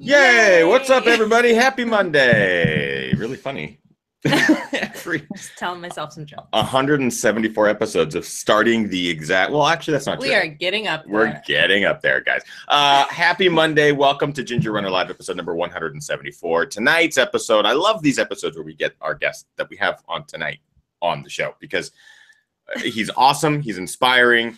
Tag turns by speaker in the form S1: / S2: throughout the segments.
S1: Yay! What's up, everybody? Happy Monday. Really funny.
S2: Just telling myself some jokes.
S1: 174 episodes of starting the exact... Well, actually, that's not true.
S2: We are getting up there.
S1: We're getting up there, guys. Happy Monday. Welcome to Ginger Runner Live, episode number 174. Tonight's episode, I love these episodes where we get our guest that we have on tonight on the show because he's awesome. He's inspiring.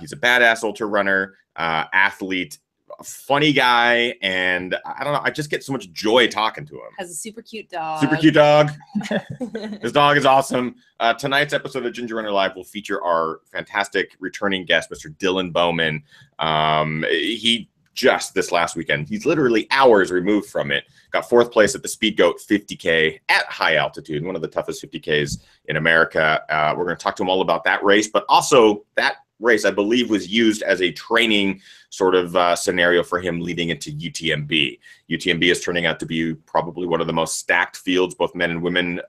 S1: He's a badass ultra runner, athlete, funny guy, and I don't know, I just get so much joy talking to him.
S2: Has a super cute dog.
S1: Super cute dog. His dog is awesome. Tonight's episode of Ginger Runner Live will feature our fantastic returning guest, Mr. Dylan Bowman. He just this last weekend, he's literally hours removed from it, got 4th place at the Speedgoat 50k at high altitude, one of the toughest 50ks in America. We're going to talk to him all about that race, but also that race, I believe, was used as a training sort of scenario for him leading into UTMB. UTMB is turning out to be probably one of the most stacked fields, both men and women,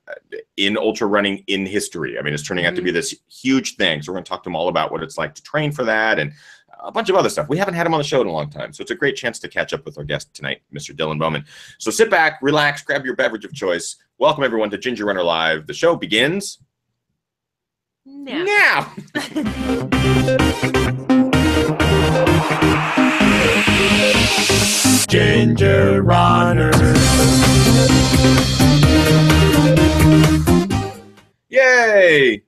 S1: in ultra running in history. I mean, it's turning out to be this huge thing. So we're going to talk to him all about what it's like to train for that and a bunch of other stuff. We haven't had him on the show in a long time, so it's a great chance to catch up with our guest tonight, Mr. Dylan Bowman. So sit back, relax, grab your beverage of choice. Welcome, everyone, to Ginger Runner Live. The show begins now. Ginger Runner. Yay!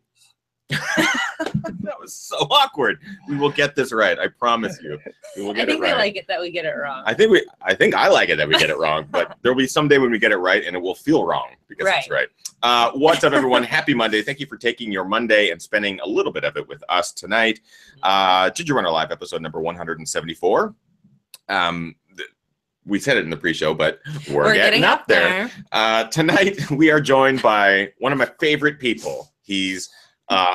S1: That was so awkward. We will get this right. I promise you. We will get it right.
S2: I think they like it that we get it wrong.
S1: I think I like it that we get it wrong, but there'll be some day when we get it right and it will feel wrong because it's right. What's up, everyone? Happy Monday. Thank you for taking your Monday and spending a little bit of it with us tonight. Ginger Runner Live, episode number 174. We said it in the pre-show, but we're getting up there. Tonight, we are joined by one of my favorite people. He's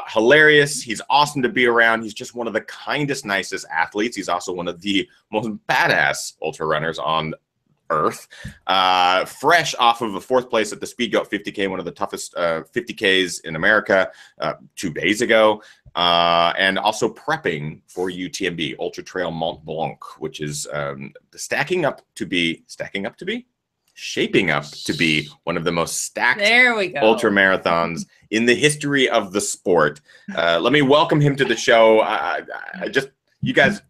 S1: hilarious. He's awesome to be around. He's just one of the kindest, nicest athletes. He's also one of the most badass ultra runners on earth. Fresh off of a 4th place at the Speedgoat 50k, one of the toughest 50ks in America 2 days ago. And also prepping for UTMB, Ultra Trail Mont Blanc, which is shaping up to be one of the most stacked ultra marathons in the history of the sport. Let me welcome him to the show. You guys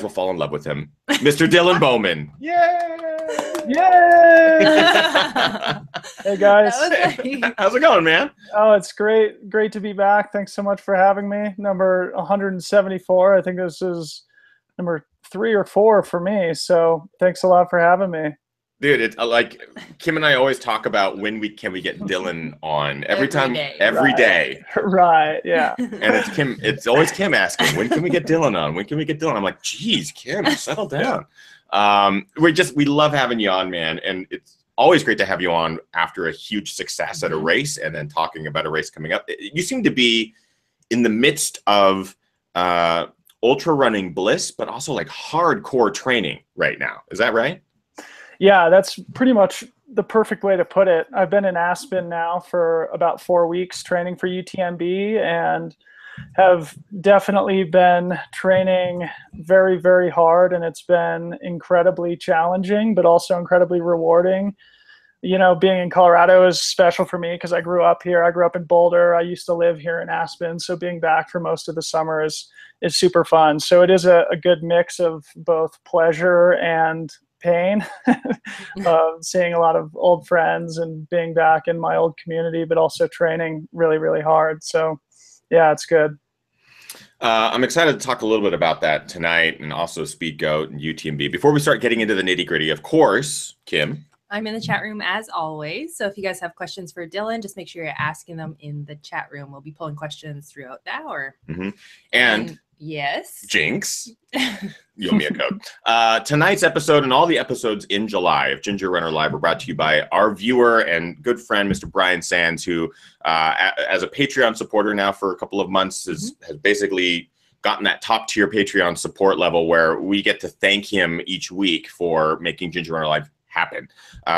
S1: will fall in love with him, Mr. Dylan Bowman.
S3: Yay! Yay! Hey guys,
S1: how's it going, man?
S3: Oh, it's great to be back. Thanks so much for having me. Number 174. I think this is number 3 or 4 for me. So thanks a lot for having me.
S1: Dude, it's like Kim and I always talk about when can we get Dylan on every day.
S3: Right, yeah.
S1: And it's always Kim asking, when can we get Dylan on? When can we get Dylan? I'm like, geez, Kim, settle down. We love having you on, man. And it's always great to have you on after a huge success at a race and then talking about a race coming up. You seem to be in the midst of ultra running bliss, but also like hardcore training right now. Is that right?
S3: Yeah, that's pretty much the perfect way to put it. I've been in Aspen now for about 4 weeks training for UTMB and have definitely been training very, very hard, and it's been incredibly challenging, but also incredibly rewarding. You know, being in Colorado is special for me because I grew up here. I grew up in Boulder. I used to live here in Aspen, so being back for most of the summer is super fun. So it is a good mix of both pleasure and pain, seeing a lot of old friends and being back in my old community, but also training really, really hard. So yeah, it's good.
S1: I'm excited to talk a little bit about that tonight and also Speedgoat and UTMB. Before we start getting into the nitty gritty, of course, Kim.
S2: I'm in the chat room as always. So if you guys have questions for Dylan, just make sure you're asking them in the chat room. We'll be pulling questions throughout the hour.
S1: And
S2: yes,
S1: Jinx, you owe me a code. Tonight's episode and all the episodes in July of Ginger Runner Live are brought to you by our viewer and good friend, Mr. Brian Sands, who, as a Patreon supporter now for a couple of months, has basically gotten that top tier Patreon support level where we get to thank him each week for making Ginger Runner Live happen.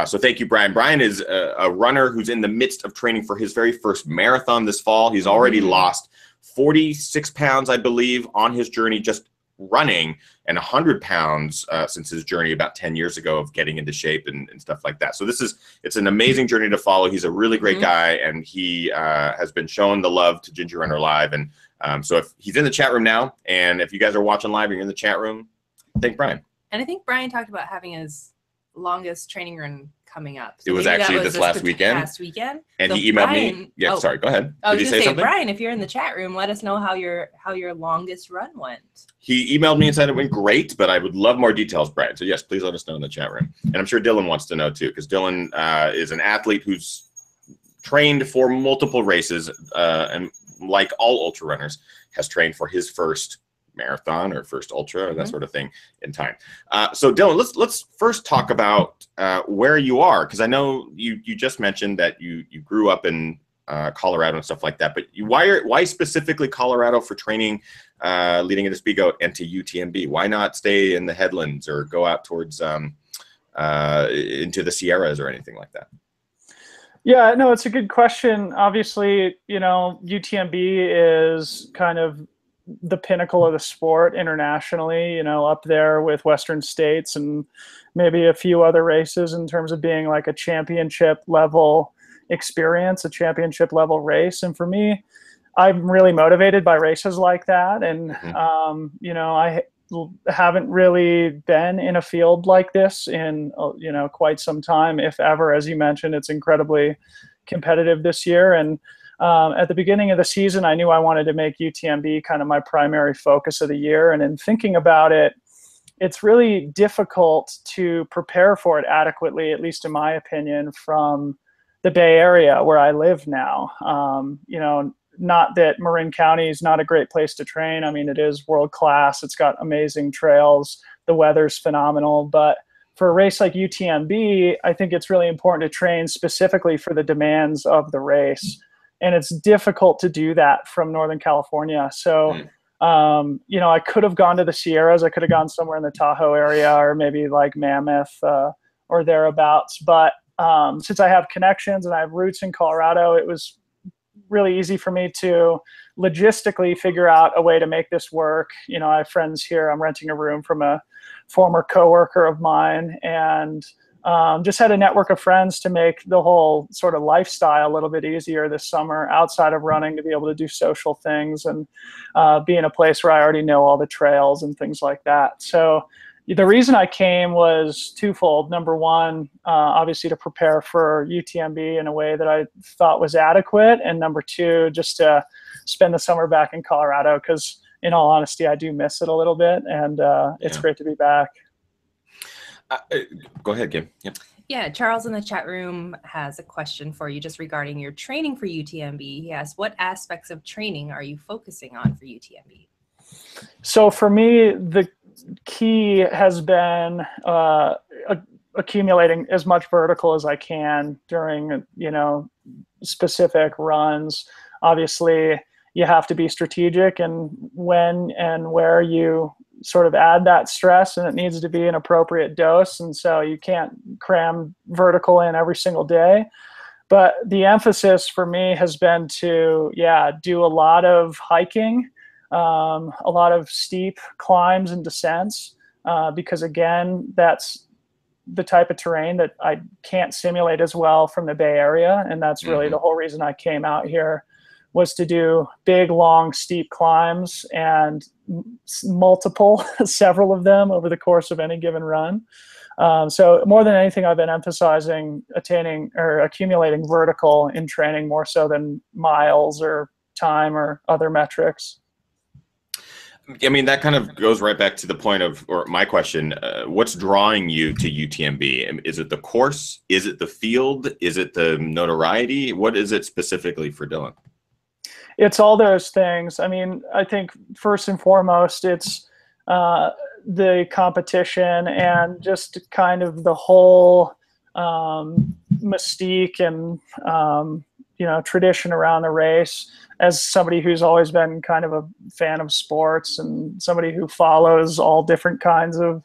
S1: So thank you, Brian. Brian is a runner who's in the midst of training for his very first marathon this fall. He's already lost 46 pounds, I believe, on his journey just running, and 100 pounds since his journey about 10 years ago of getting into shape and stuff like that. So it's an amazing journey to follow. He's a really great guy, and he has been showing the love to Ginger Runner Live. And so if he's in the chat room now, and if you guys are watching live and you're in the chat room, thank Brian.
S2: And I think Brian talked about having his longest training run coming up. So
S1: it was actually this last weekend. And so he emailed me. Yeah, sorry, go ahead.
S2: Did you say something? Brian, if you're in the chat room, let us know how your longest run went.
S1: He emailed me and said it went great, but I would love more details, Brian. So yes, please let us know in the chat room. And I'm sure Dylan wants to know too, because Dylan is an athlete who's trained for multiple races, and like all ultra runners, has trained for his first marathon or first ultra or that sort of thing in time. So Dylan, let's first talk about where you are, because I know you just mentioned that you grew up in Colorado and stuff like that, but why specifically Colorado for training leading into Speedgoat and to UTMB? Why not stay in the headlands or go out towards into the Sierras or anything like that?
S3: Yeah, no, it's a good question. Obviously, UTMB is kind of the pinnacle of the sport internationally, up there with Western States and maybe a few other races in terms of being like a championship level experience, a championship level race. And for me, I'm really motivated by races like that. And, I haven't really been in a field like this in, quite some time, if ever. As you mentioned, it's incredibly competitive this year. And at the beginning of the season, I knew I wanted to make UTMB kind of my primary focus of the year. And in thinking about it, it's really difficult to prepare for it adequately, at least in my opinion, from the Bay Area where I live now. Not that Marin County is not a great place to train. I mean, it is world class. It's got amazing trails. The weather's phenomenal. But for a race like UTMB, I think it's really important to train specifically for the demands of the race. And it's difficult to do that from Northern California. So, I could have gone to the Sierras. I could have gone somewhere in the Tahoe area or maybe like Mammoth or thereabouts. But since I have connections and I have roots in Colorado, it was really easy for me to logistically figure out a way to make this work. I have friends here. I'm renting a room from a former coworker of mine, and just had a network of friends to make the whole sort of lifestyle a little bit easier this summer outside of running, to be able to do social things and be in a place where I already know all the trails and things like that. So the reason I came was twofold. Number one, obviously to prepare for UTMB in a way that I thought was adequate. And number two, just to spend the summer back in Colorado, because in all honesty, I do miss it a little bit. And it's great to be back.
S1: Go ahead, Kim. Yep.
S2: Yeah, Charles in the chat room has a question for you just regarding your training for UTMB. He asks, what aspects of training are you focusing on for UTMB?
S3: So for me, the key has been accumulating as much vertical as I can during, specific runs. Obviously, you have to be strategic in when and where you sort of add that stress, and it needs to be an appropriate dose. And so you can't cram vertical in every single day. But the emphasis for me has been to, do a lot of hiking, a lot of steep climbs and descents, because again, that's the type of terrain that I can't simulate as well from the Bay Area. And that's really the whole reason I came out here, was to do big, long, steep climbs and several of them over the course of any given run. So more than anything, I've been emphasizing attaining or accumulating vertical in training more so than miles or time or other metrics.
S1: I mean, that kind of goes right back to the point of, or my question, what's drawing you to UTMB? Is it the course? Is it the field? Is it the notoriety? What is it specifically for Dylan?
S3: It's all those things. I mean, I think first and foremost, it's the competition and just kind of the whole mystique and, tradition around the race. As somebody who's always been kind of a fan of sports and somebody who follows all different kinds of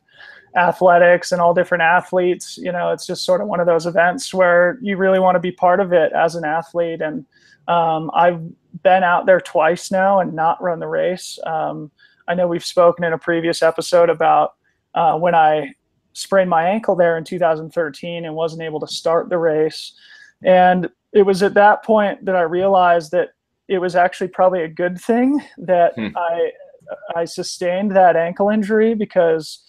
S3: athletics and all different athletes, it's just sort of one of those events where you really want to be part of it as an athlete. And I've been out there twice now and not run the race. I know we've spoken in a previous episode about when I sprained my ankle there in 2013 and wasn't able to start the race. And it was at that point that I realized that it was actually probably a good thing that I sustained that ankle injury, because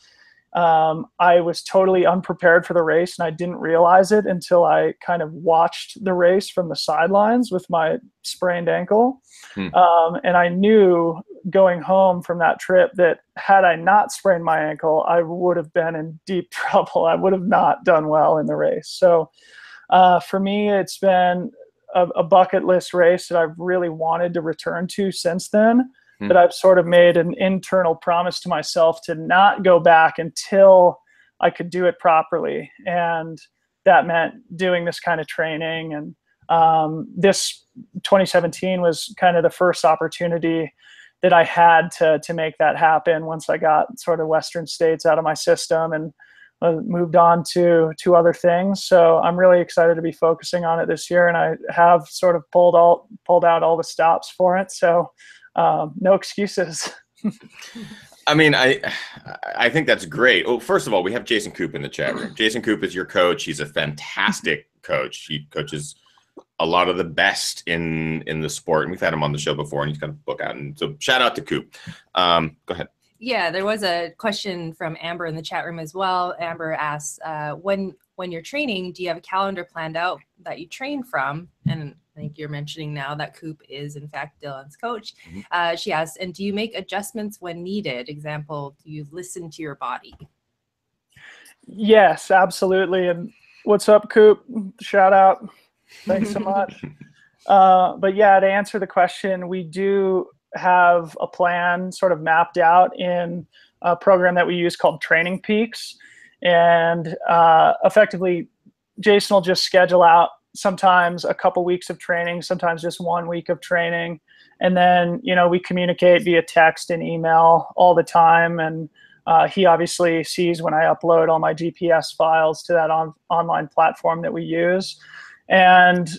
S3: I was totally unprepared for the race, and I didn't realize it until I kind of watched the race from the sidelines with my sprained ankle. And I knew going home from that trip that had I not sprained my ankle, I would have been in deep trouble. I would have not done well in the race. So for me, it's been a bucket list race that I've really wanted to return to since then. That I've sort of made an internal promise to myself to not go back until I could do it properly. And that meant doing this kind of training. And this 2017 was kind of the first opportunity that I had to make that happen once I got sort of Western states out of my system and moved on to other things. So I'm really excited to be focusing on it this year. And I have sort of pulled out all the stops for it. So no excuses.
S1: I mean, I think that's great. Well, first of all, we have Jason Koop in the chat room. Jason Koop is your coach. He's a fantastic coach. He coaches a lot of the best in the sport, and we've had him on the show before, and he's got a book out. And so shout out to Koop. Go ahead.
S2: Yeah, there was a question from Amber in the chat room as well. Amber asks, when you're training, do you have a calendar planned out that you train from? And I think you're mentioning now that Coop is in fact Dylan's coach. She asks, and do you make adjustments when needed? Example, do you listen to your body?
S3: Yes, absolutely. And what's up, Coop? Shout out. Thanks so much. But yeah, to answer the question, we do have a plan sort of mapped out in a program that we use called Training Peaks. And effectively, Jason will just schedule out sometimes a couple weeks of training, sometimes just 1 week of training. And then, we communicate via text and email all the time. And he obviously sees when I upload all my GPS files to that online platform that we use. And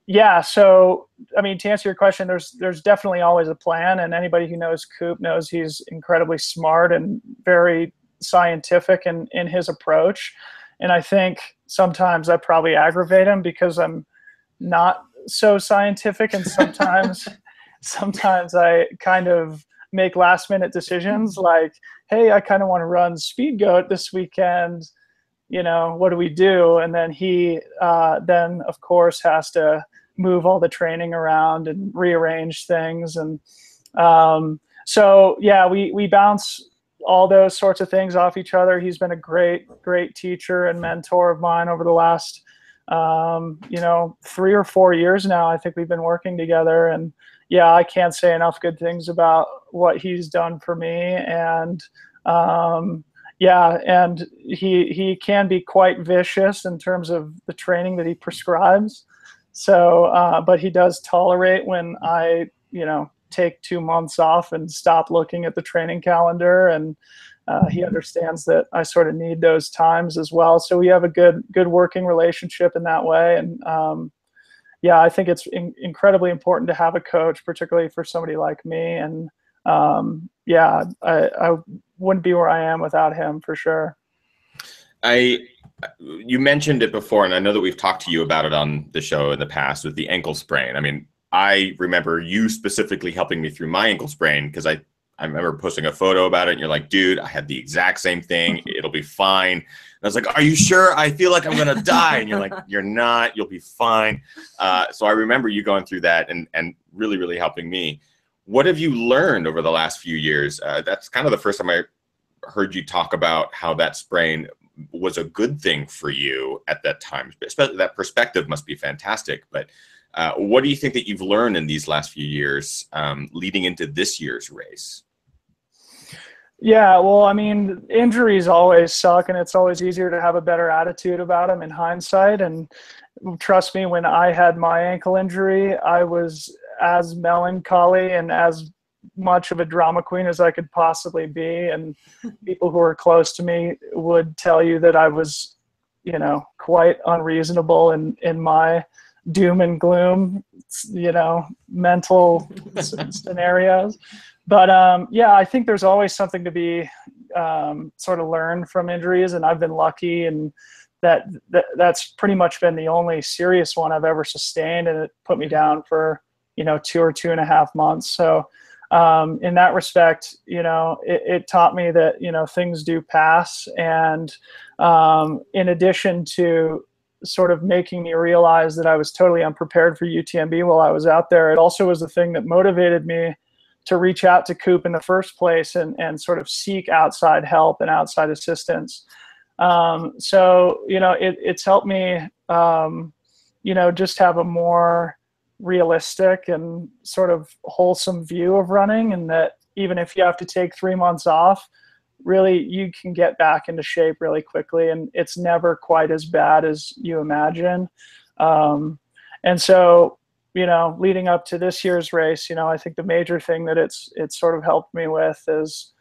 S3: yeah, so, I mean, to answer your question, there's definitely always a plan. And anybody who knows Coop knows he's incredibly smart and very scientific in his approach. And I think sometimes I probably aggravate him because I'm not so scientific, and sometimes I kind of make last minute decisions like, hey, I kind of want to run Speedgoat this weekend, what do we do? And then he then of course has to move all the training around and rearrange things. And so yeah, we bounce all those sorts of things off each other. He's been a great teacher and mentor of mine over the last 3 or 4 years now. I think we've been working together, and yeah, I can't say enough good things about what he's done for me. And yeah, and he can be quite vicious in terms of the training that he prescribes. So but he does tolerate when I take 2 months off and stop looking at the training calendar, and he understands that I sort of need those times as well. So we have a good working relationship in that way. And yeah, I think it's incredibly important to have a coach, particularly for somebody like me. And yeah, I wouldn't be where I am without him, for sure.
S1: You mentioned it before, and I know that we've talked to you about it on the show in the past with the ankle sprain. I mean, I remember you specifically helping me through my ankle sprain, because I remember posting a photo about it, and you're like, dude, I had the exact same thing. It'll be fine. And I was like, are you sure? I feel like I'm going to die. And you're like, you're not. You'll be fine. So I remember you going through that and really, really helping me. What have you learned over the last few years? That's kind of the first time I heard you talk about how that sprain was a good thing for you at that time. Especially that perspective must be fantastic. But what do you think that you've learned in these last few years leading into this year's race?
S3: Yeah, well, I mean, injuries always suck, and it's always easier to have a better attitude about them in hindsight. And trust me, when I had my ankle injury, I was as melancholy and as much of a drama queen as I could possibly be. And people who are close to me would tell you that I was, quite unreasonable in my doom and gloom, mental scenarios. But yeah, I think there's always something to be sort of learned from injuries, and I've been lucky, and that's pretty much been the only serious one I've ever sustained, and it put me down for 2 or 2.5 months. So in that respect, it taught me that things do pass, and in addition to sort of making me realize that I was totally unprepared for UTMB while I was out there, it also was the thing that motivated me to reach out to Coop in the first place and sort of seek outside help and outside assistance. So, it's helped me, just have a more realistic and sort of wholesome view of running, and that even if you have to take 3 months off, really you can get back into shape really quickly, and it's never quite as bad as you imagine. And so, leading up to this year's race, I think the major thing that it's sort of helped me with is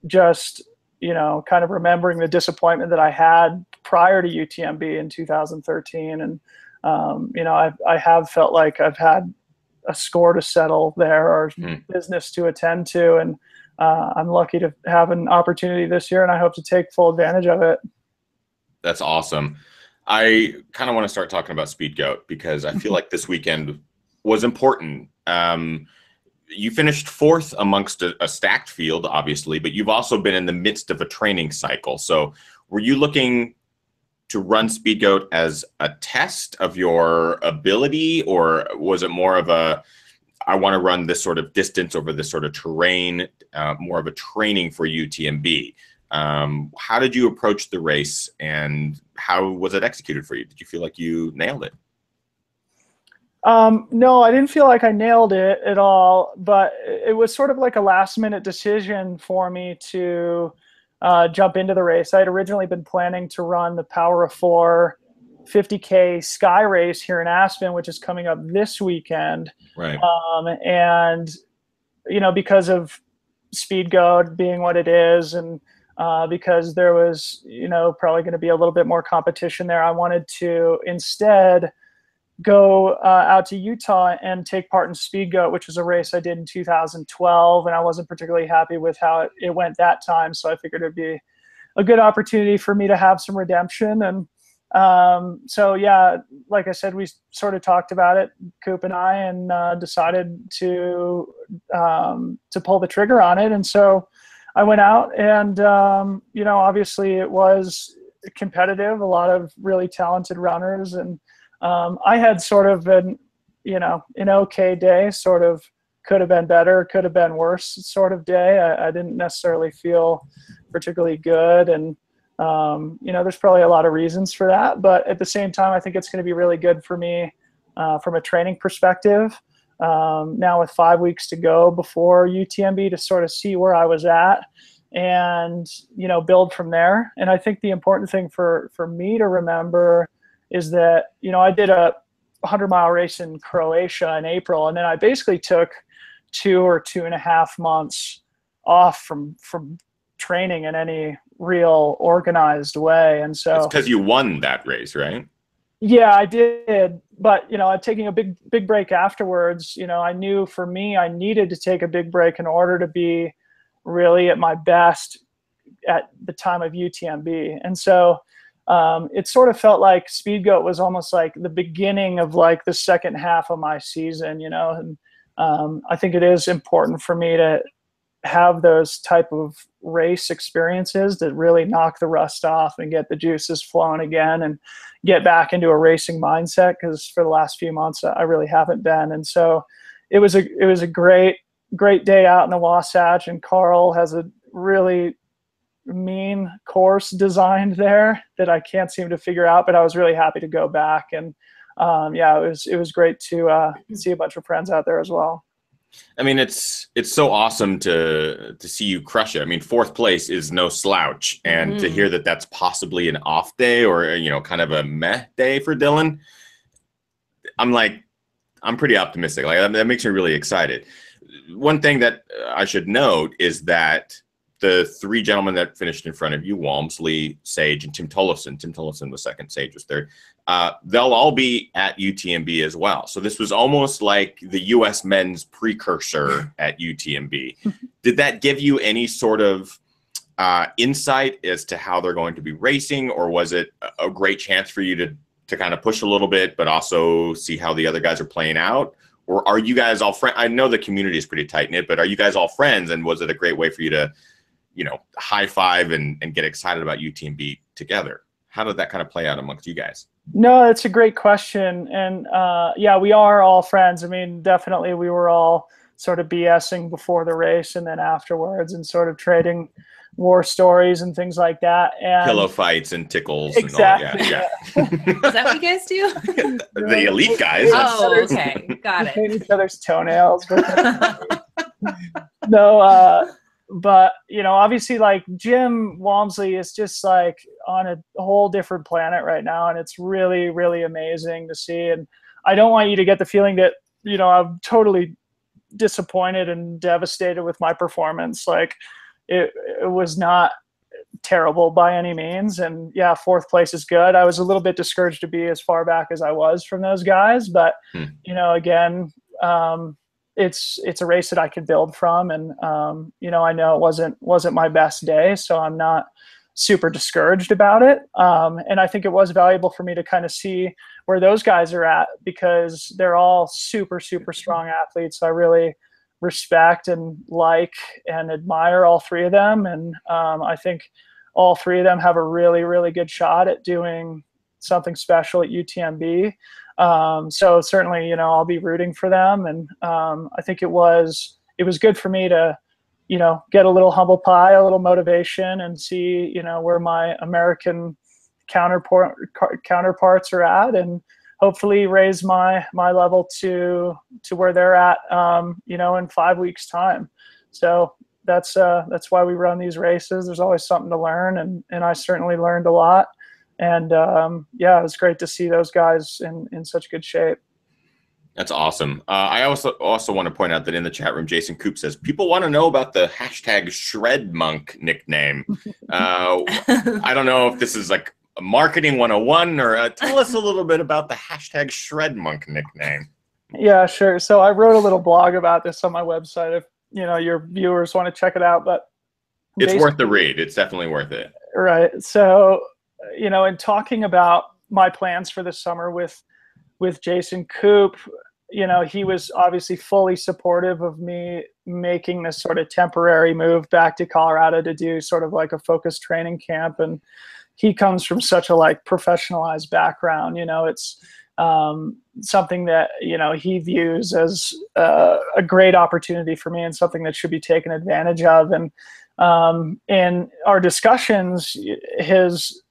S3: just, kind of remembering the disappointment that I had prior to UTMB in 2013. And, I have felt like I've had a score to settle there, or business to attend to. And I'm lucky to have an opportunity this year, and I hope to take full advantage of it.
S1: That's awesome. I kind of want to start talking about Speedgoat, because I feel like this weekend was important. You finished 4th amongst a stacked field, obviously, but you've also been in the midst of a training cycle. So were you looking to run Speedgoat as a test of your ability, or was it more of I want to run this sort of distance over this sort of terrain, more of a training for UTMB? How did you approach the race, and how was it executed for you? Did you feel like you nailed it?
S3: No, I didn't feel like I nailed it at all, but it was sort of like a last-minute decision for me to jump into the race. I had originally been planning to run the Power of 4 50k Sky race here in Aspen, which is coming up this weekend.
S1: Right.
S3: And because of Speedgoat being what it is, and because there was probably going to be a little bit more competition there, I wanted to instead go out to Utah and take part in Speedgoat, which was a race I did in 2012, and I wasn't particularly happy with how it went that time. So I figured it'd be a good opportunity for me to have some redemption. And so yeah, like I said, we sort of talked about it, Coop and I, and decided to pull the trigger on it. And so I went out, and obviously it was competitive, a lot of really talented runners, and I had sort of an okay day, sort of could have been better, could have been worse sort of day. I didn't necessarily feel particularly good, and there's probably a lot of reasons for that, but at the same time, I think it's going to be really good for me from a training perspective. Now with 5 weeks to go before UTMB, to sort of see where I was at and build from there. And I think the important thing for me to remember is that I did a 100-mile race in Croatia in April, and then I basically took 2 or 2.5 months off from training in any real organized way. And so
S1: it's because you won that race, right?
S3: Yeah, I did. But, I'm taking a big break afterwards. I knew for me, I needed to take a big break in order to be really at my best at the time of UTMB. And so it sort of felt like Speedgoat was almost like the beginning of like the second half of my season, and I think it is important for me to have those type of race experiences that really knock the rust off and get the juices flowing again and get back into a racing mindset, because for the last few months I really haven't been. And so it was a great day out in the Wasatch, and Carl has a really mean course designed there that I can't seem to figure out, but I was really happy to go back. And yeah, it was great to see a bunch of friends out there as well.
S1: I mean, it's so awesome to see you crush it. I mean, 4th place is no slouch, and to hear that that's possibly an off day, or kind of a meh day for Dylan, I'm pretty optimistic. Like, that makes me really excited. One thing that I should note is that the three gentlemen that finished in front of you, Walmsley, Sage, and Tim Tollefson. Tim Tollefson was second, Sage was third. They'll all be at UTMB as well. So this was almost like the U.S. men's precursor at UTMB. Did that give you any sort of insight as to how they're going to be racing, or was it a great chance for you to kind of push a little bit, but also see how the other guys are playing out? Or are you guys all friends? I know the community is pretty tight-knit, but are you guys all friends? And was it a great way for you to, you know, high five and get excited about UTMB together? How did that kind of play out amongst you guys?
S3: No, it's a great question. And yeah, we are all friends. I mean, definitely we were all sort of BSing before the race and then afterwards and sort of trading war stories and things like that. And
S1: pillow fights and tickles.
S3: Exactly.
S1: And all, yeah.
S2: Is that what you guys do?
S1: The elite guys.
S2: Oh, okay. Got it.
S3: Paint each other's toenails. No, but, you know, obviously, like, Jim Walmsley is just, like, on a whole different planet right now, and it's really, really amazing to see. And I don't want you to get the feeling that, you know, I'm totally disappointed and devastated with my performance. Like, it was not terrible by any means. And yeah, fourth place is good. I was a little bit discouraged to be as far back as I was from those guys, but you know, again, it's a race that I could build from. And you know, I know it wasn't my best day, so I'm not super discouraged about it. And I think it was valuable for me to kind of see where those guys are at, because they're all super, super strong athletes. I really respect and like and admire all three of them. And I think all three of them have a really, really good shot at doing something special at UTMB. So certainly, you know, I'll be rooting for them. And I think it was good for me to, you know, get a little humble pie, a little motivation, and see, you know, where my American counterparts are at, and hopefully raise my level to where they're at, you know, in 5 weeks' time. So that's why we run these races. There's always something to learn, and I certainly learned a lot. And yeah, it was great to see those guys in such good shape.
S1: That's awesome. I also want to point out that in the chat room, Jason Coop says, people want to know about the hashtag Shred Monk nickname. I don't know if this is like a marketing 101, or tell us a little bit about the hashtag Shred Monk nickname. Yeah,
S3: sure. So I wrote a little blog about this on my website if, you know, your viewers want to check it out, but
S1: it's worth the read. It's definitely worth it.
S3: Right. So, you know, in talking about my plans for this summer with Jason Coop, you know, he was obviously fully supportive of me making this sort of temporary move back to Colorado to do sort of like a focused training camp. And he comes from such a like professionalized background. You know, it's something that, you know, he views as a great opportunity for me and something that should be taken advantage of. And in our discussions, his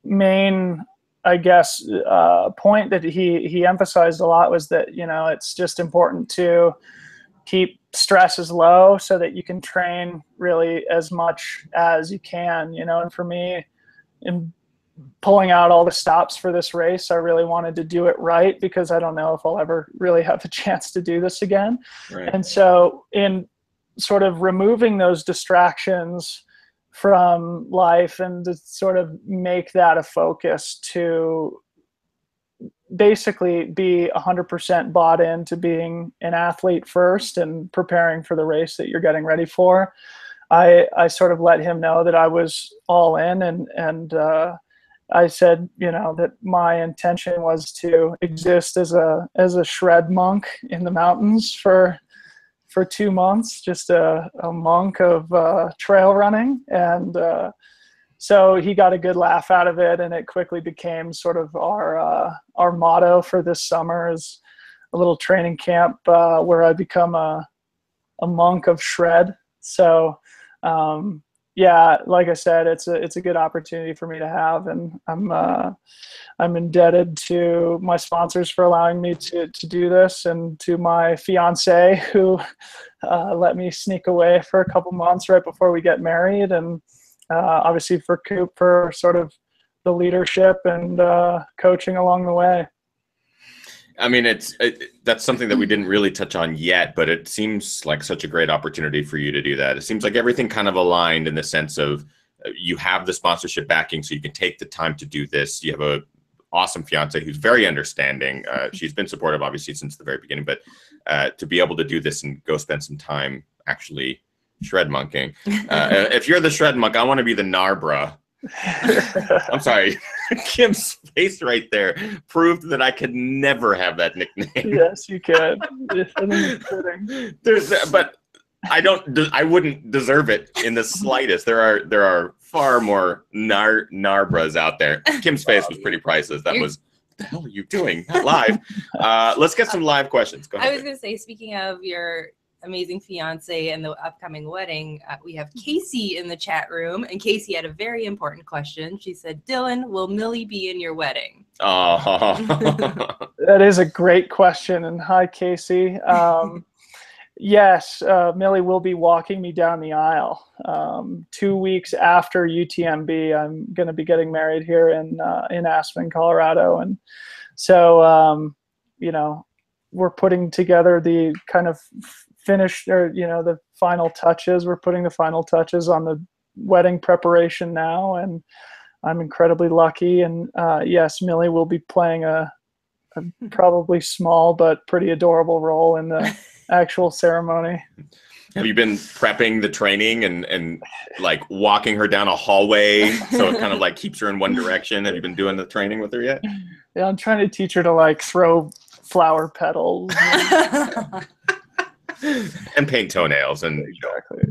S3: main, I guess, point that he emphasized a lot was that, you know, it's just important to keep stress as low so that you can train really as much as you can, you know. And for me, in pulling out all the stops for this race, I really wanted to do it right, because I don't know if I'll ever really have the chance to do this again. Right. And so in sort of removing those distractions from life and to sort of make that a focus to basically be 100% bought into being an athlete first and preparing for the race that you're getting ready for, I sort of let him know that I was all in, and I said, you know, that my intention was to exist as a shred monk in the mountains for 2 months, just a monk of trail running. And so he got a good laugh out of it, and it quickly became sort of our motto for this summer, is a little training camp where I become a monk of shred. So yeah, like I said, it's a good opportunity for me to have, and I'm indebted to my sponsors for allowing me to do this, and to my fiance who let me sneak away for a couple months right before we get married, and obviously for Coop for sort of the leadership and coaching along the way.
S1: I mean, that's something that we didn't really touch on yet, but it seems like such a great opportunity for you to do that. It seems like everything kind of aligned in the sense of you have the sponsorship backing, so you can take the time to do this. You have a awesome fiance who's very understanding. She's been supportive, obviously, since the very beginning, but to be able to do this and go spend some time actually shred monking. If you're the shred monk, I want to be the Narbra. I'm sorry. Kim's face right there proved that I could never have that nickname.
S3: Yes, you can.
S1: But I wouldn't deserve it in the slightest. There are far more Narbras out there. Kim's face was pretty priceless. That was, what the hell are you doing? Not live. Let's get some live questions. Go ahead.
S2: I was going to say, speaking of your amazing fiance and the upcoming wedding, we have Casey in the chat room, and Casey had a very important question. She said, Dylan, will Millie be in your wedding?
S1: Oh.
S3: That is a great question, and hi, Casey. Yes, Millie will be walking me down the aisle. 2 weeks after UTMB, I'm going to be getting married here in Aspen, Colorado, and so we're putting together the kind of finished, or the final touches. We're putting the final touches on the wedding preparation now, and I'm incredibly lucky. And yes, Millie will be playing a probably small but pretty adorable role in the actual ceremony.
S1: Have you been prepping the training and like walking her down a hallway so it kind of like keeps her in one direction? Have you been doing the training with her yet?
S3: Yeah, I'm trying to teach her to like throw flower petals
S1: and paint toenails and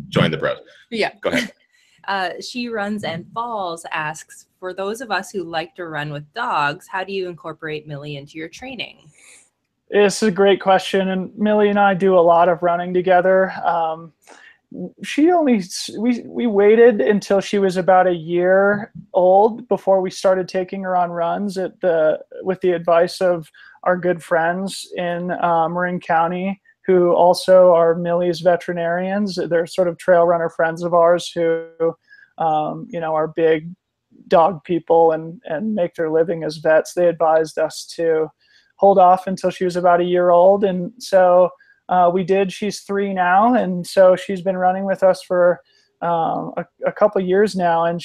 S1: join the bros.
S2: Yeah.
S1: Go ahead.
S2: She Runs and Falls asks, for those of us who like to run with dogs, how do you incorporate Millie into your training?
S3: This is a great question, and Millie and I do a lot of running together. We waited until she was about a year old before we started taking her on runs with the advice of our good friends in Marin County, who also are Millie's veterinarians. They're sort of trail runner friends of ours who are big dog people and make their living as vets. They advised us to hold off until she was about a year old, and so we did. She's 3 now, and so she's been running with us for a couple years now, and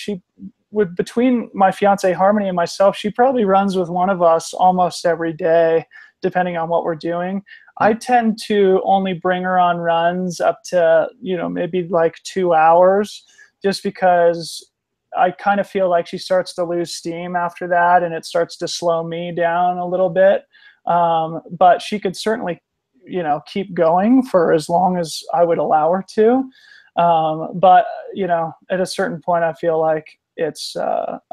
S3: between my fiance Harmony and myself, she probably runs with one of us almost every day, depending on what we're doing. I tend to only bring her on runs up to maybe like 2 hours, just because I kind of feel like she starts to lose steam after that, and it starts to slow me down a little bit. But she could certainly, keep going for as long as I would allow her to. But at a certain point, I feel like it's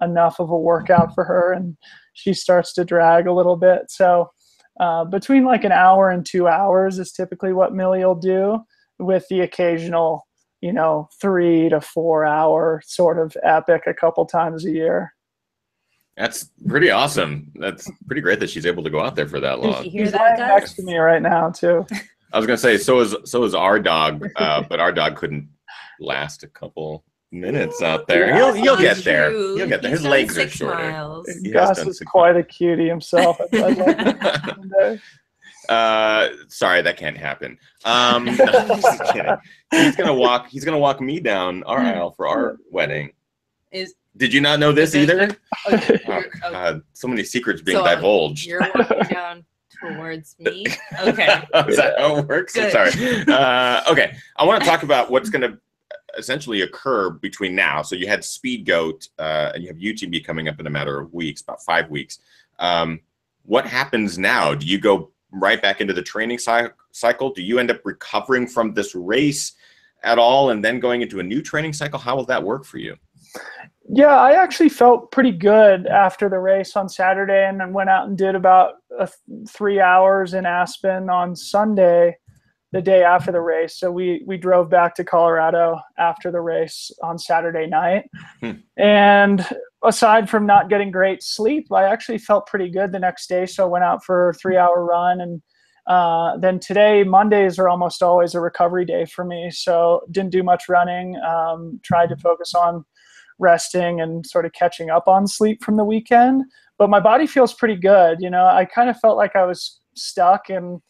S3: enough of a workout for her, and she starts to drag a little bit. So between like an hour and 2 hours is typically what Millie will do, with the occasional 3 to 4 hour sort of epic a couple times a year.
S1: That's pretty awesome. That's pretty great that she's able to go out there for that long.
S3: He's lying next to me right now too.
S1: I was gonna say, so is our dog, but our dog couldn't last a couple minutes out there.
S3: Yeah.
S1: He'll get there. He'll get there. His legs are shorter.
S3: Gus is quite a cutie himself.
S1: Sorry, that can't happen. No, just kidding. He's gonna walk me down our aisle for our wedding. Did you not know this either?
S2: Okay.
S1: Oh God, so many secrets being divulged.
S2: You're walking down towards me. Okay.
S1: Is that how it works? I'm sorry. Okay, I want to talk about what's going to essentially occur between now. So you had Speedgoat, and you have Utmb coming up in a matter of weeks, about 5 weeks. What happens now? Do you go right back into the training cycle? Do you end up recovering from this race at all and then going into a new training cycle? How will that work for you?
S3: Yeah, I actually felt pretty good after the race on Saturday, and then went out and did about 3 hours in Aspen on Sunday, the day after the race. So we drove back to Colorado after the race on Saturday night. And aside from not getting great sleep, I actually felt pretty good the next day. So I went out for a 3 hour run, and then today, Mondays are almost always a recovery day for me. So didn't do much running, tried to focus on resting and sort of catching up on sleep from the weekend. But my body feels pretty good. I kind of felt like I was stuck in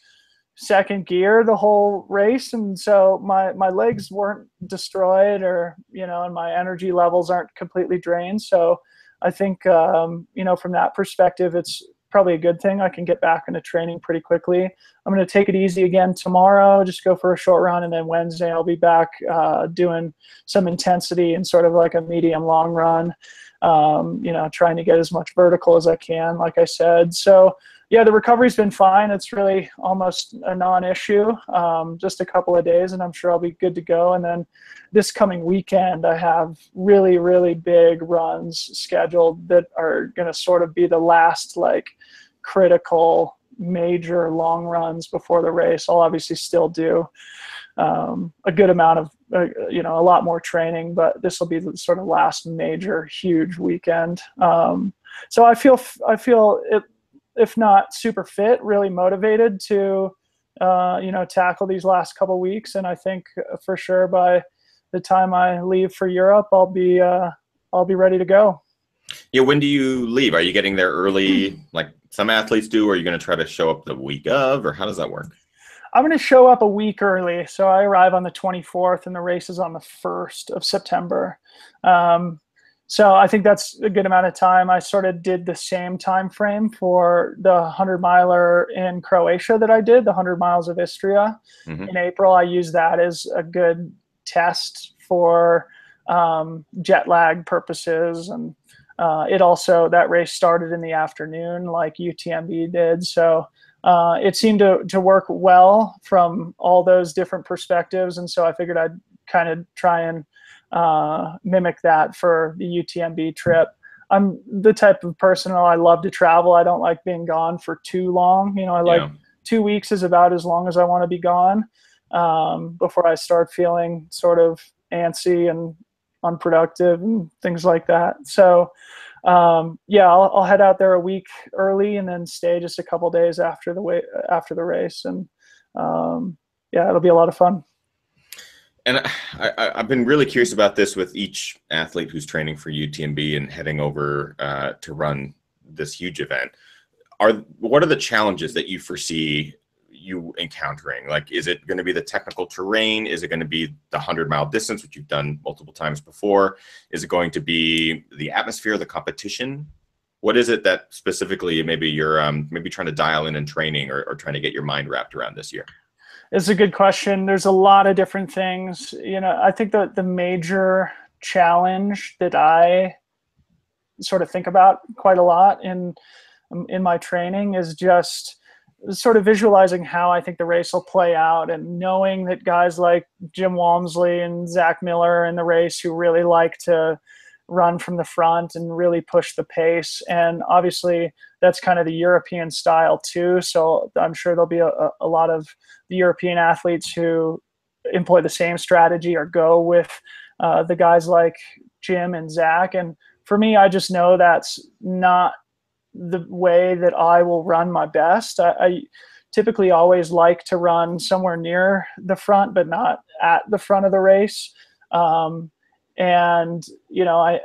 S3: second gear the whole race, and so my legs weren't destroyed, or and my energy levels aren't completely drained. So I think from that perspective, it's probably a good thing. I can get back into training pretty quickly. I'm going to take it easy again tomorrow, just go for a short run, and then Wednesday I'll be back doing some intensity and sort of like a medium long run, trying to get as much vertical as I can, like I said. So yeah, the recovery's been fine. It's really almost a non-issue, just a couple of days, and I'm sure I'll be good to go. And then this coming weekend, I have really, really big runs scheduled that are going to sort of be the last critical major long runs before the race. I'll obviously still do a good amount of, a lot more training, but this will be the sort of last major, huge weekend. So I feel it, if not super fit, really motivated to, tackle these last couple weeks. And I think for sure by the time I leave for Europe, I'll be ready to go.
S1: Yeah. When do you leave? Are you getting there early like some athletes do? Or are you going to try to show up the week of, or how does that work?
S3: I'm going to show up a week early. So I arrive on the 24th and the race is on the 1st of September. So I think that's a good amount of time. I sort of did the same time frame for the 100-miler in Croatia that I did, the 100 miles of Istria in April. I used that as a good test for jet lag purposes. And that race started in the afternoon like UTMB did. So it seemed to work well from all those different perspectives. And so I figured I'd kind of try and mimic that for the UTMB trip. I'm the type of person, I love to travel. I don't like being gone for too long. I like 2 weeks is about as long as I want to be gone before I start feeling sort of antsy and unproductive and things like that. So I'll head out there a week early and then stay just a couple days after the race. And it'll be a lot of fun.
S1: And I've been really curious about this with each athlete who's training for UTMB and heading over to run this huge event. What are the challenges that you foresee you encountering? Like, is it going to be the technical terrain? Is it going to be the 100-mile distance, which you've done multiple times before? Is it going to be the atmosphere, the competition? What is it that specifically maybe you're maybe trying to dial in training or trying to get your mind wrapped around this year?
S3: It's a good question. There's a lot of different things. I think that the major challenge that I sort of think about quite a lot in my training is just sort of visualizing how I think the race will play out, and knowing that guys like Jim Walmsley and Zach Miller in the race who really like to run from the front and really push the pace. And obviously that's kind of the European style too. So I'm sure there'll be a lot of the European athletes who employ the same strategy or go with the guys like Jim and Zach. And for me, I just know that's not the way that I will run my best. I typically always like to run somewhere near the front, but not at the front of the race. And,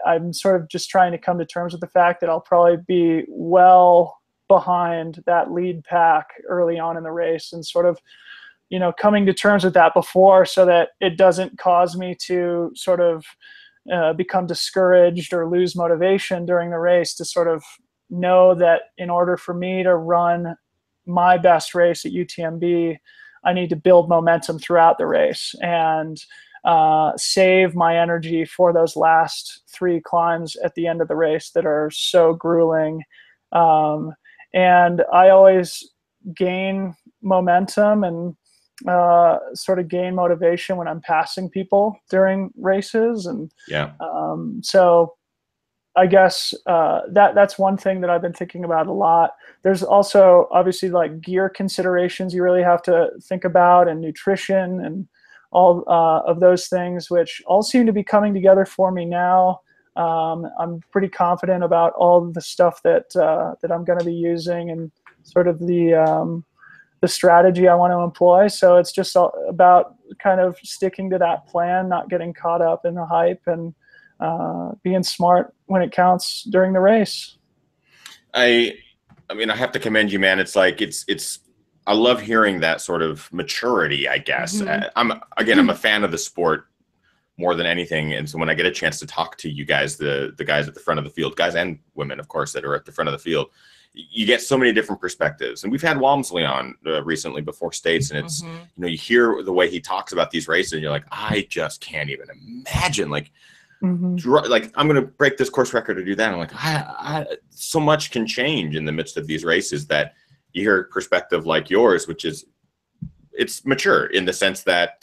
S3: I'm sort of just trying to come to terms with the fact that I'll probably be well behind that lead pack early on in the race, and sort of, coming to terms with that before, so that it doesn't cause me to sort of become discouraged or lose motivation during the race, to sort of know that in order for me to run my best race at UTMB, I need to build momentum throughout the race and save my energy for those last 3 climbs at the end of the race that are so grueling. And I always gain momentum and sort of gain motivation when I'm passing people during races. And so I guess that's one thing that I've been thinking about a lot. There's also obviously like gear considerations you really have to think about, and nutrition and all of those things, which all seem to be coming together for me now. I'm pretty confident about all of the stuff that I'm going to be using, and sort of the strategy I want to employ. So it's just about kind of sticking to that plan, not getting caught up in the hype, and being smart when it counts during the race.
S1: I mean, I have to commend you, man. It's like it's I love hearing that sort of maturity, I guess. I'm a fan of the sport more than anything. And so when I get a chance to talk to you guys, the guys at the front of the field, guys and women, of course, that are at the front of the field, you get so many different perspectives. And we've had Walmsley on recently before states, and it's, you hear the way he talks about these races, and you're like, I just can't even imagine, like, like I'm going to break this course record to do that. I'm like, so much can change in the midst of these races that you hear a perspective like yours, which is, it's mature in the sense that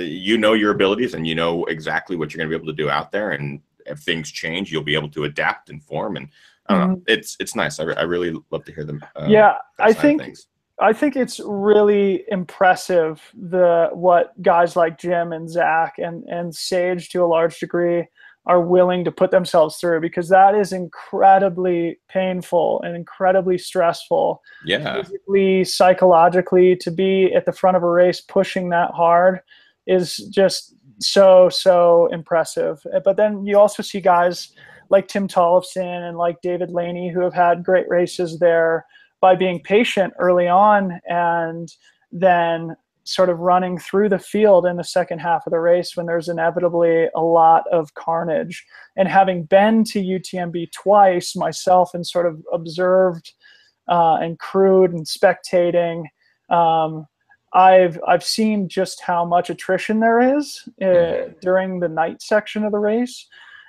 S1: you know your abilities and you know exactly what you're going to be able to do out there. And if things change, you'll be able to adapt and form. And I don't know, it's nice. I really love to hear them.
S3: I think it's really impressive what guys like Jim and Zach and Sage to a large degree are willing to put themselves through, because that is incredibly painful and incredibly stressful.
S1: Yeah.
S3: Physically, psychologically, to be at the front of a race pushing that hard is just so impressive. But then you also see guys like Tim Tollefson and like David Laney who have had great races there by being patient early on and then sort of running through the field in the second half of the race when there's inevitably a lot of carnage. And having been to UTMB twice myself and sort of observed and crewed and spectating, I've seen just how much attrition there is during the night section of the race.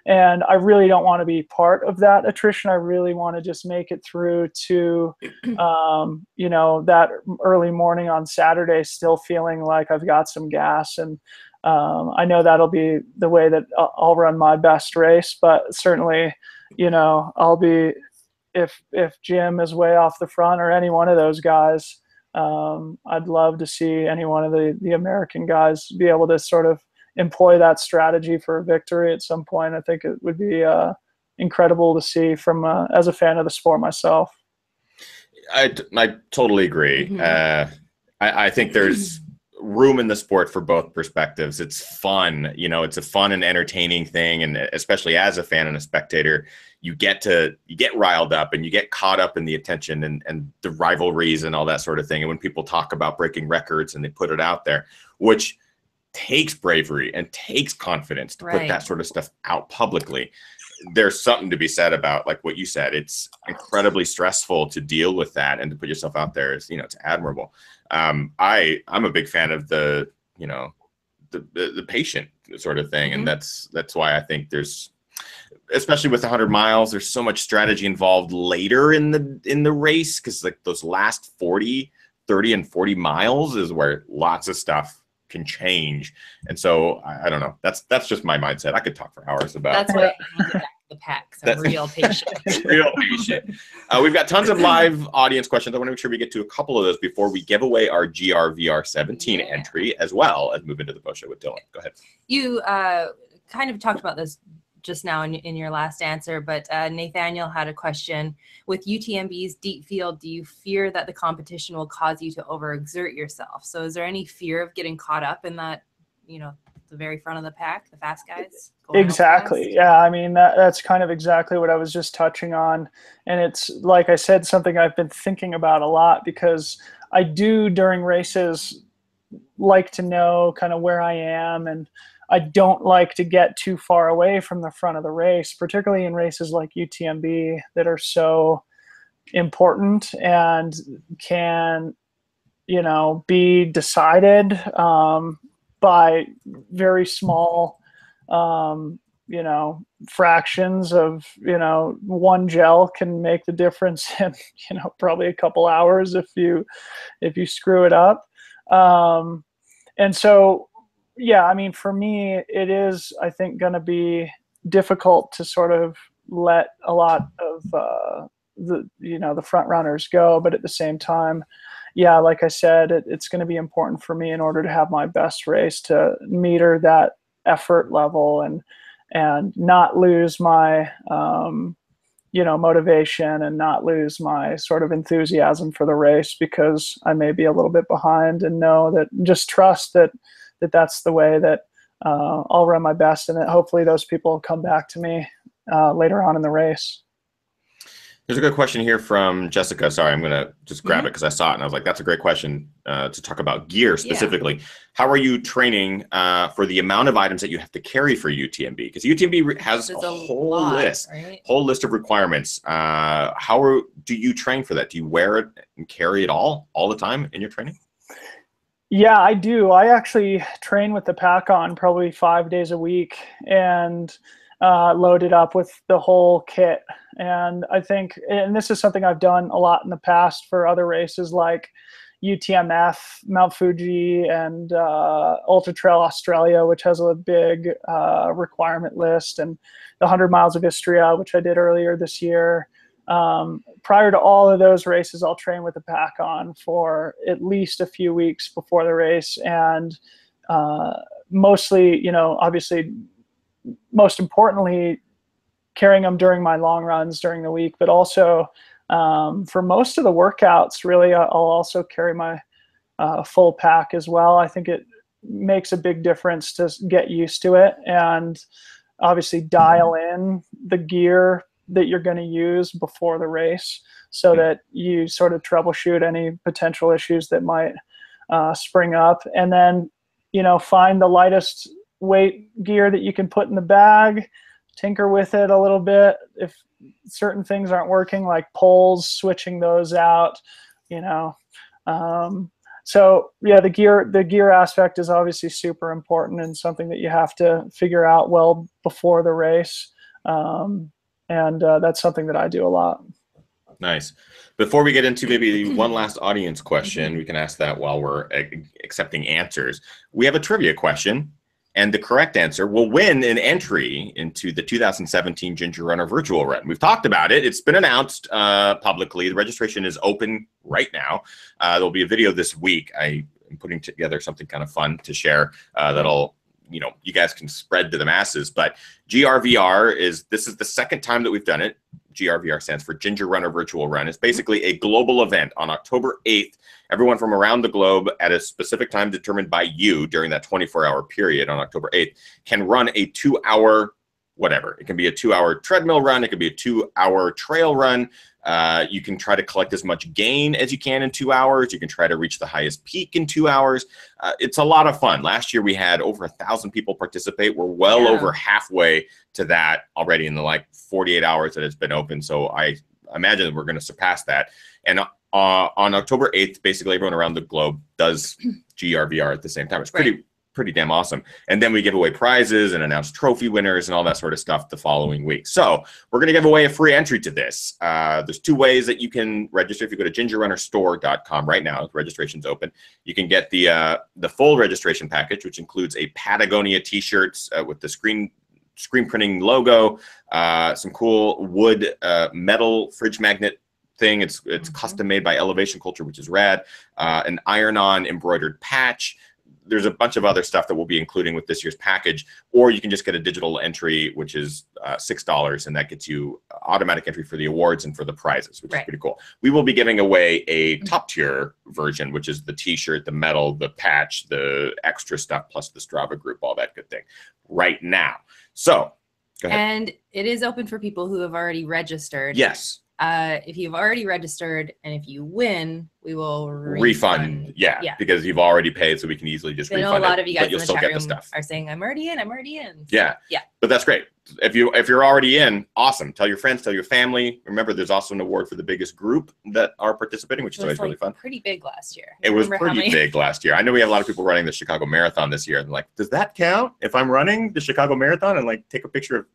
S3: And I really don't want to be part of that attrition. I really want to just make it through to, that early morning on Saturday, still feeling like I've got some gas. And I know that'll be the way that I'll run my best race. But certainly, I'll be, if Jim is way off the front or any one of those guys, I'd love to see any one of the American guys be able to sort of employ that strategy for a victory at some point. I think it would be incredible to see from as a fan of the sport myself.
S1: I totally agree. I think there's room in the sport for both perspectives. It's fun, it's a fun and entertaining thing. And especially as a fan and a spectator, you get riled up and you get caught up in the attention and the rivalries and all that sort of thing. And when people talk about breaking records and they put it out there, which takes bravery and takes confidence to put that sort of stuff out publicly, there's something to be said about, like what you said, it's incredibly stressful to deal with that, and to put yourself out there is, it's admirable. I'm a big fan of the patient sort of thing. And that's why I think there's, especially with 100 miles, there's so much strategy involved later in the race. 'Cause like those last 30 and 40 miles is where lots of stuff can change. And so I don't know, that's just my mindset. I could talk for hours about
S2: that's why I back the pack. So I'm real patient.
S1: Real patient. We've got tons of live audience questions. I want to make sure we get to a couple of those before we give away our GRVR 17 entry, as well as move into the post show with Dylan. Go ahead.
S2: You kind of talked about this just now in your last answer, but Nathaniel had a question. With UTMB's deep field, do you fear that the competition will cause you to overexert yourself? So is there any fear of getting caught up in that, the very front of the pack, the fast guys?
S3: Exactly. Yeah. I mean, that's kind of exactly what I was just touching on. And it's, like I said, something I've been thinking about a lot, because I do during races like to know kind of where I am, and I don't like to get too far away from the front of the race, particularly in races like UTMB that are so important and can, be decided by very small, fractions of, one gel can make the difference in, probably a couple hours if you screw it up. And so, yeah, I mean, for me, it is, I think, going to be difficult to sort of let a lot of the front runners go. But at the same time, yeah, like I said, it's going to be important for me in order to have my best race to meter that effort level and not lose my, motivation and not lose my sort of enthusiasm for the race, because I may be a little bit behind, and just trust that that's the way that I'll run my best, and that hopefully those people will come back to me later on in the race.
S1: There's a good question here from Jessica. Sorry, I'm going to just grab it because I saw it and I was like, that's a great question to talk about gear specifically. Yeah. How are you training for the amount of items that you have to carry for UTMB? Because UTMB has a whole list of requirements. Do you train for that? Do you wear it and carry it all the time in your training?
S3: Yeah, I do. I actually train with the pack on probably 5 days a week and load it up with the whole kit. And I think, and this is something I've done a lot in the past for other races like UTMF, Mount Fuji, and Ultra Trail Australia, which has a big requirement list, and the 100 miles of Istria, which I did earlier this year. Prior to all of those races, I'll train with the pack on for at least a few weeks before the race. And mostly, you know, obviously, most importantly, carrying them during my long runs during the week, but also for most of the workouts, really, I'll also carry my full pack as well. I think it makes a big difference to get used to it and obviously dial in the gear that you're going to use before the race so that you sort of troubleshoot any potential issues that might spring up. And then, you know, find the lightest weight gear that you can put in the bag, tinker with it a little bit. If certain things aren't working, like poles, switching those out, you know. So yeah, the gear aspect is obviously super important and something that you have to figure out well before the race. And that's something that I do a lot.
S1: Nice. Before we get into maybe one last audience question, we can ask that while we're accepting answers. We have a trivia question, and the correct answer will win an entry into the 2017 Ginger Runner Virtual Run. We've talked about it. It's been announced publicly. The registration is open right now. There'll be a video this week. I am putting together something kind of fun to share that'll, you know, you guys can spread to the masses. But GRVR this is the second time that we've done it. GRVR stands for Ginger Runner Virtual Run. It's basically a global event on October 8th. Everyone from around the globe at a specific time determined by you during that 24-hour period on October 8th can run a 2-hour whatever. It can be a 2-hour treadmill run. It could be a 2-hour trail run. You can try to collect as much gain as you can in 2 hours. You can try to reach the highest peak in 2 hours. It's a lot of fun. Last year we had over 1,000 people participate. We're well over halfway to that already in the like 48 hours that it's been open. So I imagine that we're going to surpass that. And on October 8th, basically everyone around the globe does GRVR at the same time. It's pretty damn awesome. And then we give away prizes and announce trophy winners and all that sort of stuff the following week. So we're going to give away a free entry to this. There's 2 ways that you can register. If you go to gingerrunnerstore.com right now, registration's open. You can get the full registration package, which includes a Patagonia t-shirts with the screen printing logo, some cool wood metal fridge magnet thing. It's custom made by Elevation Culture, which is rad. An iron-on embroidered patch. There's a bunch of other stuff that we'll be including with this year's package, or you can just get a digital entry, which is $6, and that gets you automatic entry for the awards and for the prizes, which is pretty cool. We will be giving away a top tier version, which is the t-shirt, the medal, the patch, the extra stuff, plus the Strava group, all that good thing right now. So go ahead.
S2: And it is open for people who have already registered.
S1: Yes.
S2: If you've already registered and if you win, we will
S1: refund. Yeah, because you've already paid, so we can easily just refund it.
S2: I know a lot of you guys in the chat room
S1: stuff.
S2: are saying, I'm already in, I'm already in. So,
S1: yeah. But that's great. If you're already in, awesome. Tell your friends, tell your family. Remember, there's also an award for the biggest group that are participating, which is always really fun.
S2: Pretty big last year.
S1: It was pretty big last year. I know we have a lot of people running the Chicago Marathon this year. And like, does that count if I'm running the Chicago Marathon and like take a picture of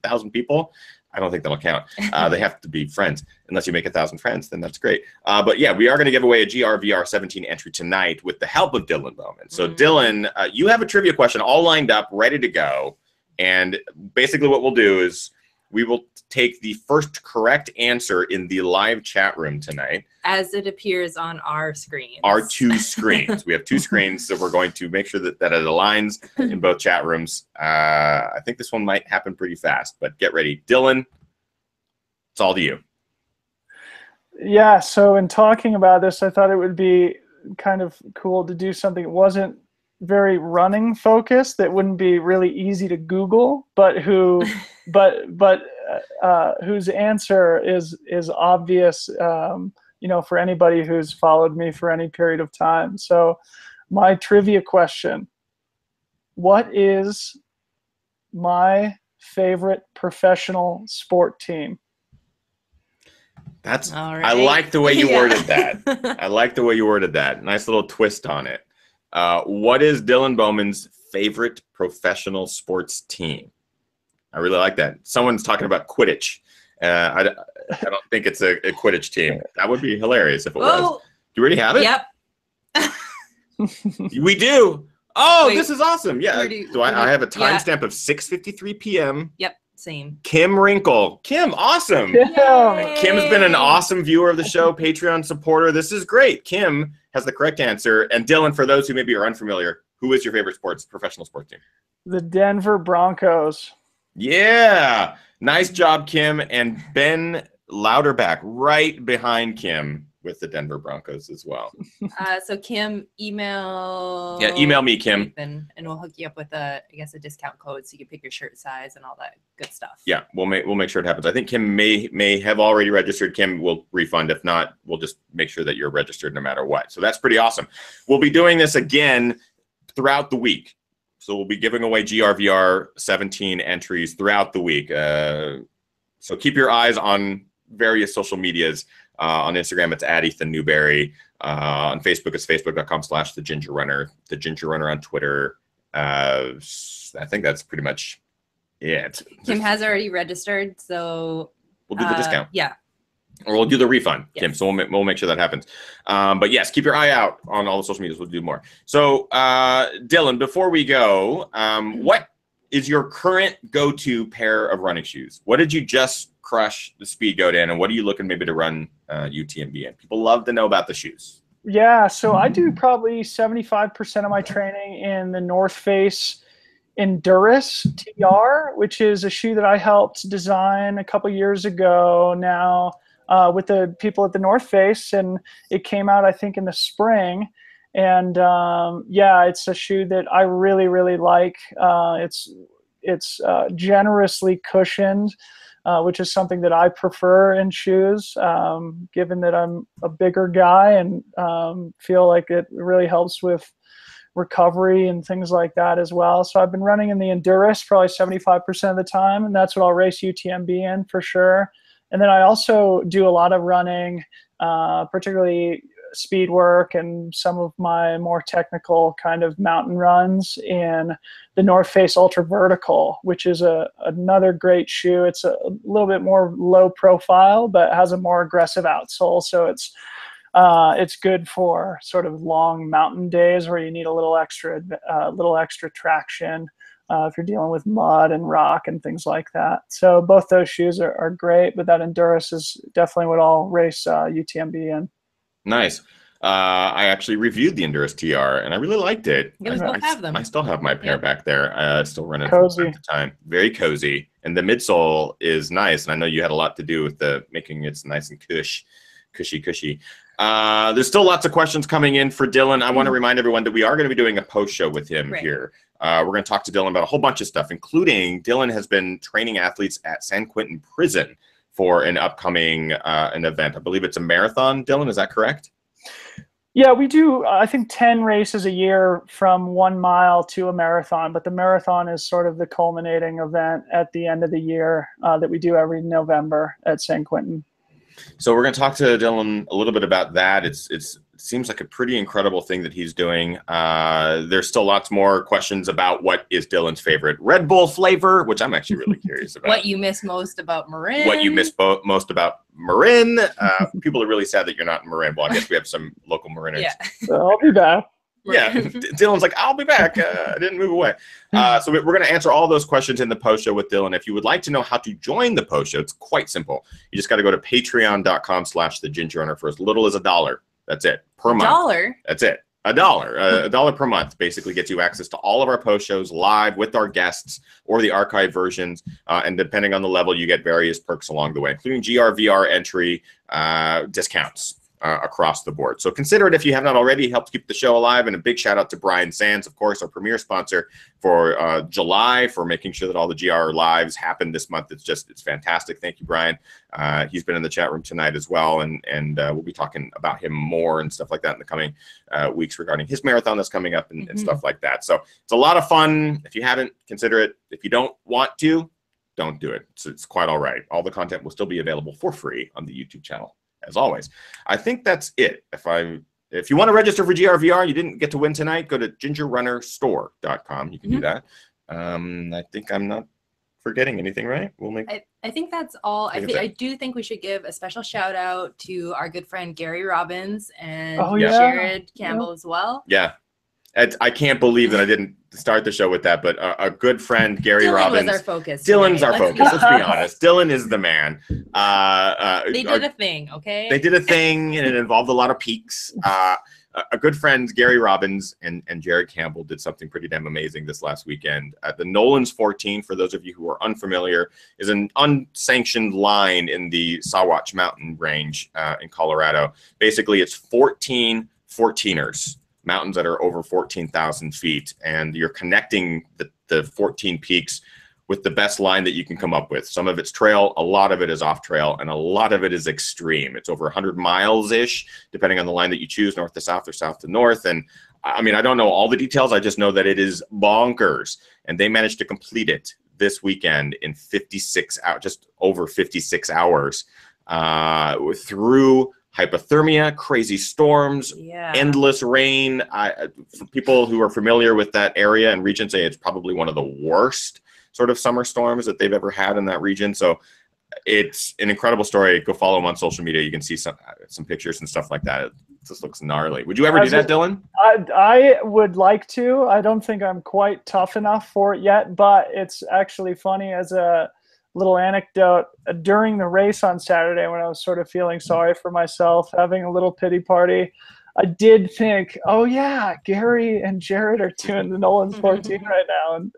S1: 1,000 people? I don't think that'll count. They have to be friends. Unless you make 1,000 friends, then that's great. But yeah, we are going to give away a GRVR 17 entry tonight with the help of Dylan Bowman. So Dylan, you have a trivia question all lined up, ready to go. And basically what we'll do is we will take the first correct answer in the live chat room tonight.
S2: As it appears on our screens.
S1: Our 2 screens. We have 2 screens, so we're going to make sure that it aligns in both chat rooms. I think this one might happen pretty fast, but get ready. Dylan, it's all to you.
S3: Yeah, so in talking about this, I thought it would be kind of cool to do something that wasn't very running focused, that wouldn't be really easy to Google, but whose answer is obvious, for anybody who's followed me for any period of time. So my trivia question: what is my favorite professional sport team?
S1: That's
S2: All right.
S1: I like the way you
S2: Yeah.
S1: worded that. I like the way you worded that. Nice little twist on it. What is Dylan Bowman's favorite professional sports team? I really like that. Someone's talking about Quidditch. I don't think it's a Quidditch team. That would be hilarious if it was.
S2: Oh,
S1: Do you already have it?
S2: yep.
S1: We do. Oh,
S2: Wait.
S1: this is awesome. Yeah.
S2: Where
S1: I have a
S2: yeah.
S1: timestamp of 6:53 p.m.
S2: Yep. Same.
S1: Kim Wrinkle. Kim, awesome.
S3: Yeah.
S1: Kim's been an awesome viewer of the show, Patreon supporter. This is great. Kim has the correct answer. And Dylan, for those who maybe are unfamiliar, who is your favorite professional sports team?
S3: The Denver Broncos.
S1: Yeah. Nice job, Kim. And Ben Louderback right behind Kim with the Denver Broncos as well.
S2: So Kim, email.
S1: Yeah, email me, Kim.
S2: And we'll hook you up with a discount code so you can pick your shirt size and all that good stuff.
S1: Yeah, we'll make sure it happens. I think Kim may have already registered. Kim will refund. If not, we'll just make sure that you're registered no matter what. So that's pretty awesome. We'll be doing this again throughout the week. So we'll be giving away GRVR 17 entries throughout the week. So keep your eyes on various social medias. On Instagram, it's @EthanNewberry. On Facebook, it's facebook.com/thegingerrunner. The Ginger Runner on Twitter. I think that's pretty much it.
S2: Kim has already registered, so
S1: we'll do the discount.
S2: Yeah.
S1: Or we'll do the refund,
S2: Yes.
S1: Kim. So we'll make sure that happens. But yes, keep your eye out on all the social medias. We'll do more. So Dylan, before we go, what is your current go-to pair of running shoes? What did you just crush the Speedgoat in, and what are you looking maybe to run UTMB in? People love to know about the shoes.
S3: Yeah, so I do probably 75% of my training in the North Face Endurus TR, which is a shoe that I helped design a couple years ago now with the people at the North Face, and it came out I think in the spring. And yeah, it's a shoe that I really, really like. It's generously cushioned, which is something that I prefer in shoes, given that I'm a bigger guy and feel like it really helps with recovery and things like that as well. So I've been running in the Endurus probably 75% of the time, and that's what I'll race UTMB in for sure. And then I also do a lot of running, particularly speed work and some of my more technical kind of mountain runs in the North Face Ultra Vertical, which is another great shoe. It's a little bit more low profile, but has a more aggressive outsole. So it's good for sort of long mountain days where you need a little extra traction if you're dealing with mud and rock and things like that. So both those shoes are great, but that Endurus is definitely what I'll race UTMB in.
S1: Nice. I actually reviewed the Endurus TR, and I really liked it.
S2: You guys both have them.
S1: I still have my pair back there. Still running
S3: Cozy.
S1: from time to time. Very cozy. And the midsole is nice, and I know you had a lot to do with making it nice and cushy. There's still lots of questions coming in for Dylan. I want to remind everyone that we are going to be doing a post show with him here. We're going to talk to Dylan about a whole bunch of stuff, including Dylan has been training athletes at San Quentin Prison for an upcoming an event. I believe it's a marathon, Dylan. Is that correct?
S3: Yeah, we do, I think, 10 races a year from 1 mile to a marathon, but the marathon is sort of the culminating event at the end of the year that we do every November at San Quentin.
S1: So we're going to talk to Dylan a little bit about that. It seems like a pretty incredible thing that he's doing. There's still lots more questions about what is Dylan's favorite Red Bull flavor, which I'm actually really curious about.
S2: What you miss most about Marin.
S1: What you miss most about Marin. People are really sad that you're not in Marin. Well, I guess we have some local Mariners.
S2: Yeah.
S3: So I'll be back.
S1: Yeah, Dylan's like, I'll be back. I didn't move away. So we're going to answer all those questions in the post show with Dylan. If you would like to know how to join the post show, it's quite simple. You just got to go to patreon.com/thegingerrunner for as little as $1. That's it per month.
S2: $1?
S1: That's it. $1 per month basically gets you access to all of our post shows live with our guests or the archive versions. And depending on the level, you get various perks along the way, including GRVR entry discounts. across the board. So consider it if you have not already. It helps keep the show alive. And a big shout out to Brian Sands, of course, our premier sponsor for July, for making sure that all the GR lives happen this month. It's fantastic. Thank you, Brian. He's been in the chat room tonight as well, and we'll be talking about him more and stuff like that in the coming weeks regarding his marathon that's coming up and stuff like that. So it's a lot of fun. If you haven't, consider it. If you don't want to, don't do it. It's quite all right. All the content will still be available for free on the YouTube channel, as always. I think that's it. If you want to register for GRVR, you didn't get to win tonight, go to gingerrunnerstore.com. You can do that. I think I'm not forgetting anything, right?
S2: I think that's all. I do think we should give a special shout out to our good friend Gary Robbins and Jared Campbell as well. Yeah.
S1: I can't believe that I didn't start the show with that, but a good friend, Gary Robbins.
S2: Dylan was our focus.
S1: Dylan's our focus. Let's be honest. Dylan is the man.
S2: They did a thing, okay?
S1: They did a thing, and it involved a lot of peaks. A good friend, Gary Robbins and Jared Campbell, did something pretty damn amazing this last weekend. The Nolan's 14, for those of you who are unfamiliar, is an unsanctioned line in the Sawatch Mountain Range in Colorado. Basically, it's 14 14ers. Mountains that are over 14,000 feet, and you're connecting the 14 peaks with the best line that you can come up with. Some of it's trail, a lot of it is off trail, and a lot of it is extreme. It's over 100 miles-ish, depending on the line that you choose, north to south or south to north. And I mean, I don't know all the details. I just know that it is bonkers, and they managed to complete it this weekend in 56 hours, just over 56 hours, through hypothermia, crazy storms, endless rain. For people who are familiar with that area and region, say it's probably one of the worst sort of summer storms that they've ever had in that region. So it's an incredible story. Go follow them on social media. You can see some pictures and stuff like that. It just looks gnarly. Would you ever do that, Dylan?
S3: I would like to. I don't think I'm quite tough enough for it yet, but it's actually funny as a little anecdote. During the race on Saturday, when I was sort of feeling sorry for myself, having a little pity party, I did think, oh yeah, Gary and Jared are doing the Nolan's 14 right now, and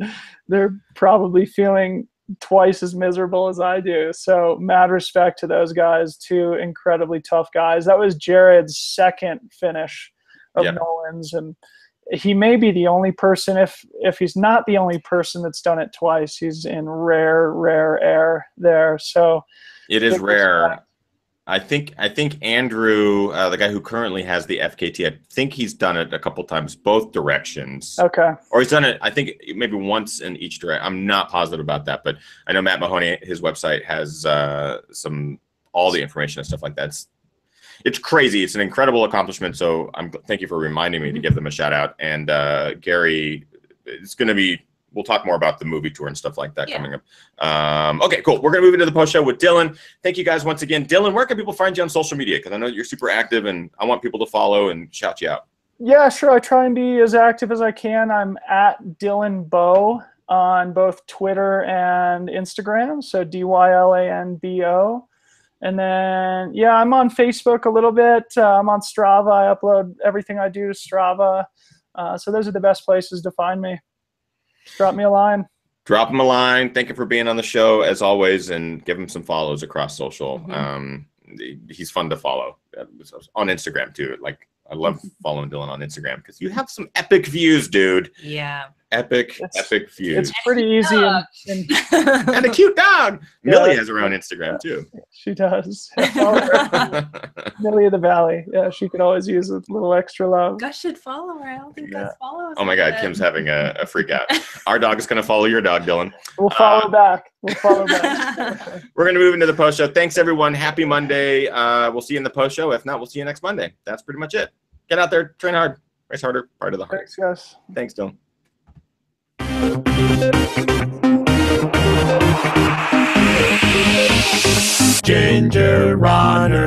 S3: they're probably feeling twice as miserable as I do. So mad respect to those guys, two incredibly tough guys. That was Jared's second finish of Nolan's, and he may be the only person, if he's not the only person that's done it twice. He's in rare air there. So
S1: it is rare. I think Andrew, the guy who currently has the FKT, I think he's done it a couple times, both directions.
S3: Okay.
S1: Or he's done it, I think, maybe once in each direction. I'm not positive about that, but I know Matt Mahoney, his website has all the information and stuff like that. It's crazy. It's an incredible accomplishment. So thank you for reminding me to give them a shout out. And Gary, it's going to be, we'll talk more about the movie tour and stuff like that coming up. Okay, cool. We're going to move into the post show with Dylan. Thank you guys once again. Dylan, where can people find you on social media? Because I know you're super active and I want people to follow and shout you out. Yeah, sure. I try and be as active as I can. I'm at Dylan Bow on both Twitter and Instagram. So DYLANBO. And then, I'm on Facebook a little bit. I'm on Strava. I upload everything I do to Strava. So those are the best places to find me. Drop me a line. Drop him a line. Thank you for being on the show, as always, and give him some follows across social. He's fun to follow on Instagram, too. Like, I love following Dylan on Instagram because you have some epic views, dude. Yeah. Epic views. It's pretty easy. And a cute dog. Millie has her own Instagram, too. She does. Millie of the Valley. Yeah, she could always use a little extra love.
S2: Guys should follow her. I don't think guys follow us.
S1: Oh, my God. Kim's having a freak out. Our dog is going to follow your dog, Dylan.
S3: We'll follow back. We're
S1: going to move into the post show. Thanks, everyone. Happy Monday. We'll see you in the post show. If not, we'll see you next Monday. That's pretty much it. Get out there. Train hard. Race harder. Part of the heart. Thanks, guys. Thanks, Dylan. Ginger Runner.